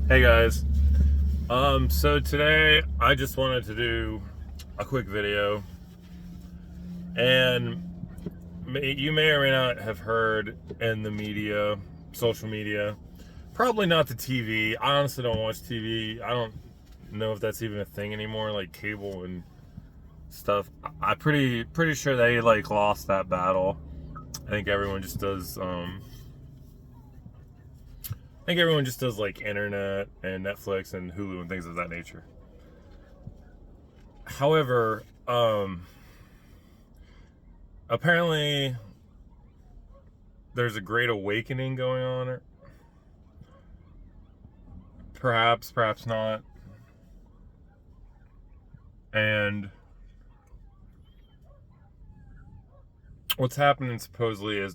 Hey guys. So today I just wanted to do a quick video, and you may or may not have heard in the media, social media, probably not the TV. I honestly don't watch TV. I don't know if that's even a thing anymore, like cable and stuff. I'm pretty sure they like lost that battle. I think everyone just does I think everyone just does like internet and Netflix and Hulu and things of that nature. However, apparently there's a great awakening going on. Perhaps not. And what's happening supposedly is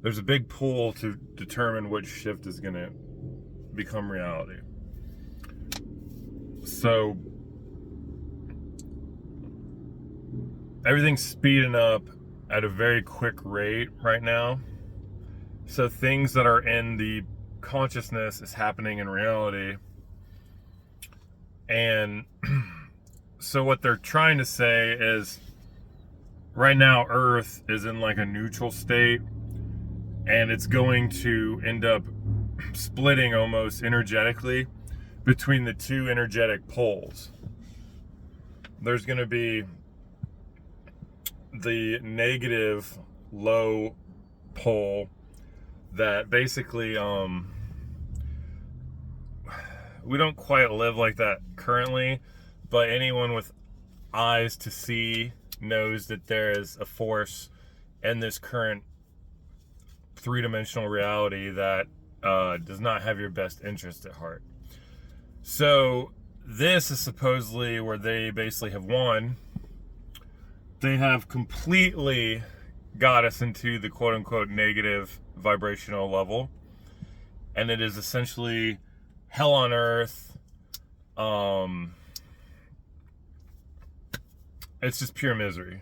there's a big pull to determine which shift is going to become reality. So everything's speeding up at a very quick rate right now. So things that are in the consciousness is happening in reality. And so what they're trying to say is right now Earth is in like a neutral state, and it's going to end up splitting almost energetically between the two energetic poles. There's going to be the negative low pole that basically we don't quite live like that currently, but anyone with eyes to see knows that there is a force in this current three-dimensional reality that does not have your best interest at heart. So this is supposedly where they basically have won. They have completely got us into the quote-unquote negative vibrational level, and it is essentially hell on earth. It's just pure misery.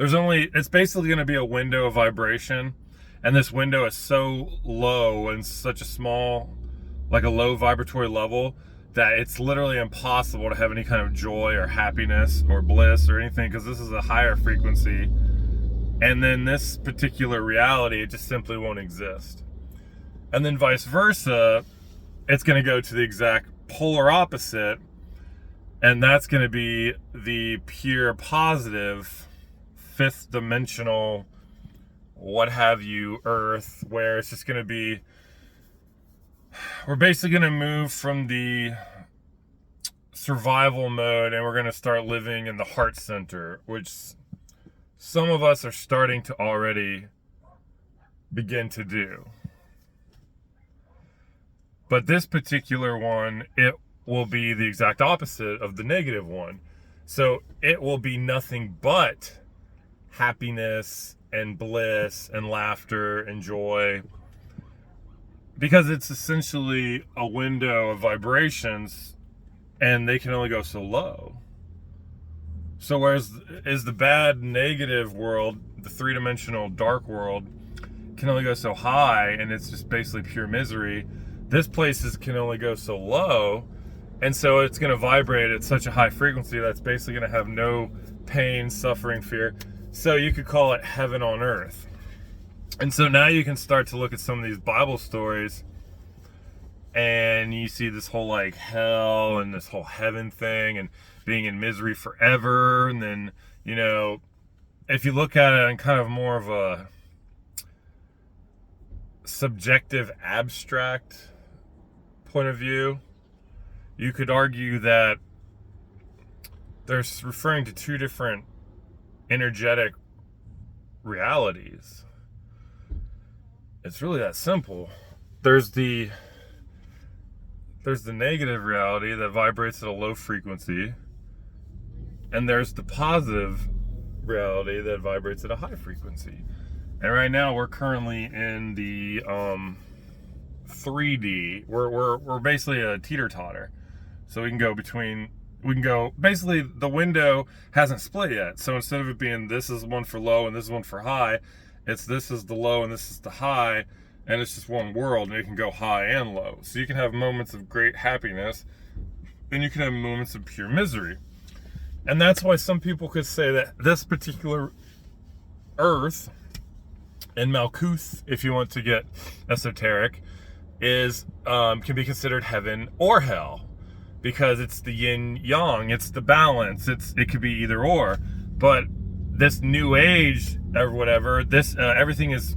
It's basically going to be a window of vibration, and this window is so low and such a small, like a low vibratory level, that it's literally impossible to have any kind of joy or happiness or bliss or anything, because this is a higher frequency. And then this particular reality, it just simply won't exist. And then vice versa, it's going to go to the exact polar opposite, and that's going to be the pure positive fifth dimensional, what have you, Earth, where it's just going to be, we're basically going to move from the survival mode, and we're going to start living in the heart center, which some of us are starting to already begin to do. But this particular one, it will be the exact opposite of the negative one. So it will be nothing but happiness and bliss and laughter and joy, because it's essentially a window of vibrations, and they can only go so low. So whereas is the bad negative world, the three-dimensional dark world, can only go so high, and it's just basically pure misery, this place can only go so low, and so it's going to vibrate at such a high frequency that's basically going to have no pain, suffering, fear. So you could call it heaven on earth. And so now you can start to look at some of these Bible stories, and you see this whole like hell and this whole heaven thing and being in misery forever. And then, if you look at it in kind of more of a subjective, abstract point of view, you could argue that they're referring to two different energetic realities. It's really that simple. There's the negative reality that vibrates at a low frequency, and there's the positive reality that vibrates at a high frequency. And right now we're currently in the 3D. We're basically a teeter-totter. So we can go basically, the window hasn't split yet. So instead of it being this is one for low and this is one for high, This is the low and this is the high, and it's just one world, and it can go high and low. So you can have moments of great happiness, and you can have moments of pure misery. And that's why some people could say that this particular earth, and Malkuth, if you want to get esoteric, is can be considered heaven or hell, because it's the yin yang, it's the balance, it could be either or. But this new age or whatever, this everything is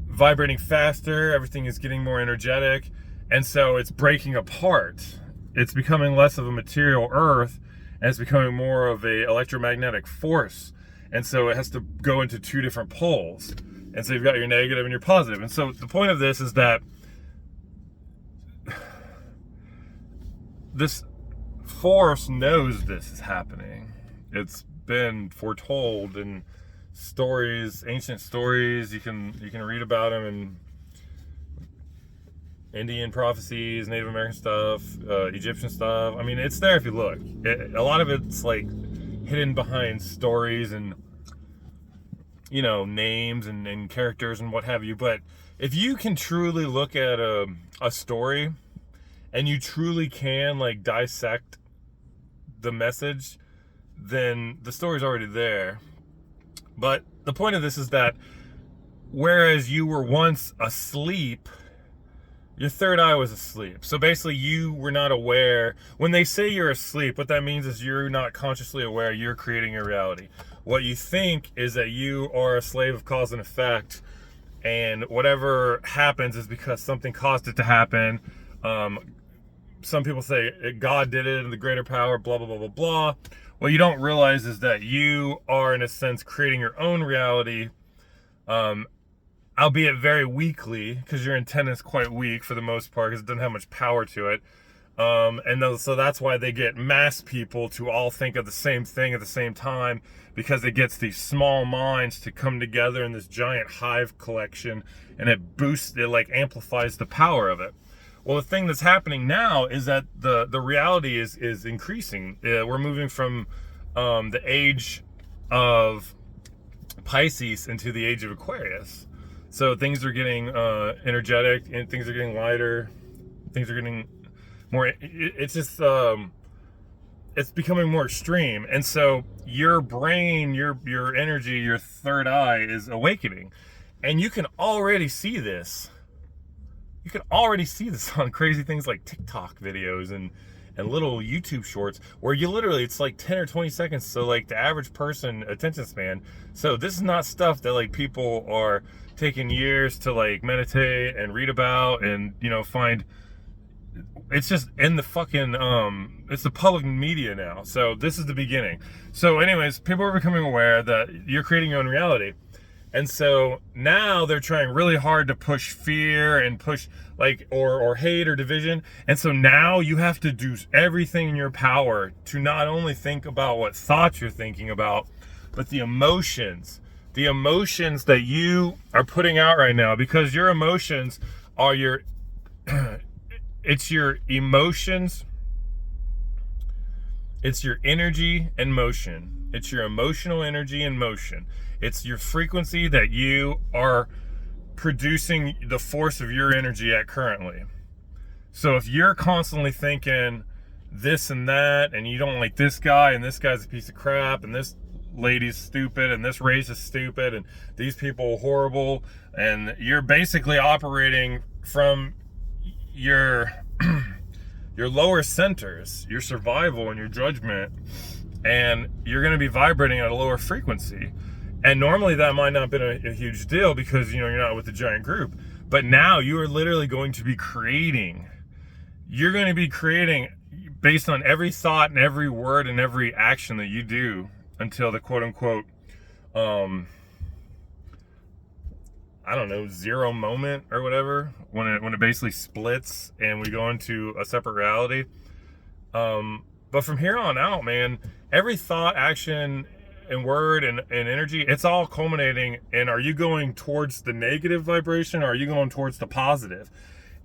vibrating faster, everything is getting more energetic, and so it's breaking apart. It's becoming less of a material earth, and it's becoming more of a electromagnetic force. And so it has to go into two different poles. And so you've got your negative and your positive. And so the point of this is that this force knows this is happening. It's been foretold in stories, ancient stories. You can read about them in Indian prophecies, Native American stuff, Egyptian stuff. I mean, it's there if you look. A lot of it's like hidden behind stories and, you know, names and characters and what have you. But if you can truly look at a story, and you truly can like dissect the message, then the story's already there. But the point of this is that whereas you were once asleep, your third eye was asleep. So basically you were not aware. When they say you're asleep, what that means is you're not consciously aware you're creating your reality. What you think is that you are a slave of cause and effect, and whatever happens is because something caused it to happen. Some people say God did it and the greater power, blah, blah, blah, blah, blah. What you don't realize is that you are, in a sense, creating your own reality, albeit very weakly, because your antenna is quite weak for the most part, because it doesn't have much power to it. So that's why they get mass people to all think of the same thing at the same time, because it gets these small minds to come together in this giant hive collection, and it like amplifies the power of it. Well, the thing that's happening now is that the reality is increasing. We're moving from the age of Pisces into the age of Aquarius. So things are getting energetic, and things are getting lighter. Things are getting more. It's just it's becoming more extreme, and so your brain, your energy, your third eye is awakening, and you can already see this. You can already see this on crazy things like TikTok videos and little YouTube shorts, where you literally, it's like 10 or 20 seconds. So like the average person attention span. So this is not stuff that like people are taking years to like meditate and read about and, you know, find. It's just in the fucking, it's the public media now. So this is the beginning. So anyways, people are becoming aware that you're creating your own reality. And so now they're trying really hard to push fear and push like, or hate or division. And so now you have to do everything in your power to not only think about what thoughts you're thinking about, but the emotions that you are putting out right now, because your emotions are your, it's your emotions, it's your energy and motion. It's your emotional energy and motion. It's your frequency that you are producing the force of your energy at currently. So if you're constantly thinking this and that, and you don't like this guy, and this guy's a piece of crap, and this lady's stupid, and this race is stupid, and these people are horrible, and you're basically operating from your your lower centers, your survival and your judgment, and you're going to be vibrating at a lower frequency. And normally that might not have been a huge deal, because, you know, you're not with a giant group. But now you are literally going to be creating. You're going to be creating based on every thought and every word and every action that you do until the quote unquote, I don't know, zero moment or whatever, when it basically splits and we go into a separate reality. But from here on out, man, every thought, action, and word and energy, it's all culminating in, are you going towards the negative vibration, or are you going towards the positive?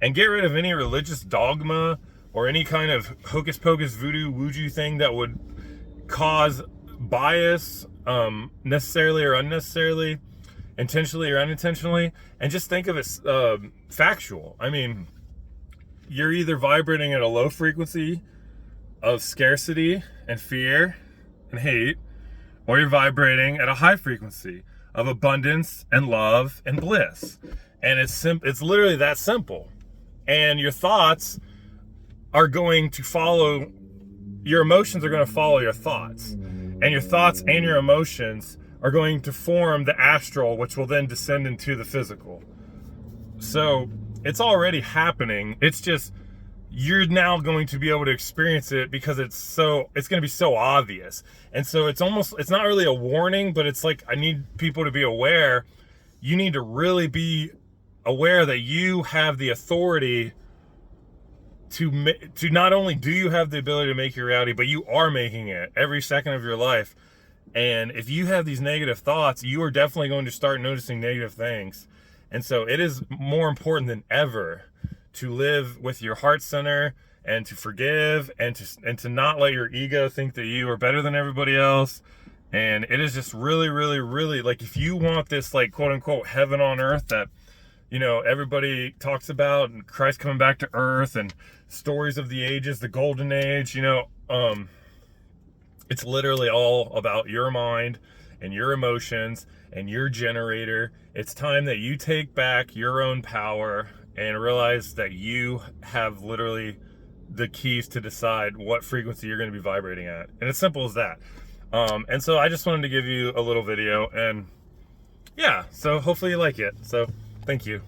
And get rid of any religious dogma or any kind of hocus pocus voodoo woojoo thing that would cause bias, necessarily or unnecessarily. intentionally or unintentionally, and just think of it factual. I mean, you're either vibrating at a low frequency of scarcity and fear and hate, or you're vibrating at a high frequency of abundance and love and bliss. And it's literally that simple. And your thoughts are going to follow, your emotions are going to follow your thoughts. And your thoughts and your emotions are going to form the astral, which will then descend into the physical. So it's already happening. It's just, you're now going to be able to experience it because it's going to be so obvious. And so it's not really a warning, but it's like, I need people to be aware. You need to really be aware that you have the authority to not only do you have the ability to make your reality, but you are making it every second of your life. And if you have these negative thoughts, you are definitely going to start noticing negative things. And so it is more important than ever to live with your heart center and to forgive and to not let your ego think that you are better than everybody else. And it is just really, really, really, like, if you want this, like, quote unquote heaven on earth that, you know, everybody talks about, and Christ coming back to earth and stories of the ages, the golden age, you know, it's literally all about your mind and your emotions and your generator. It's time that you take back your own power and realize that you have literally the keys to decide what frequency you're going to be vibrating at. And it's simple as that. And so I just wanted to give you a little video, and yeah, so hopefully you like it. So thank you.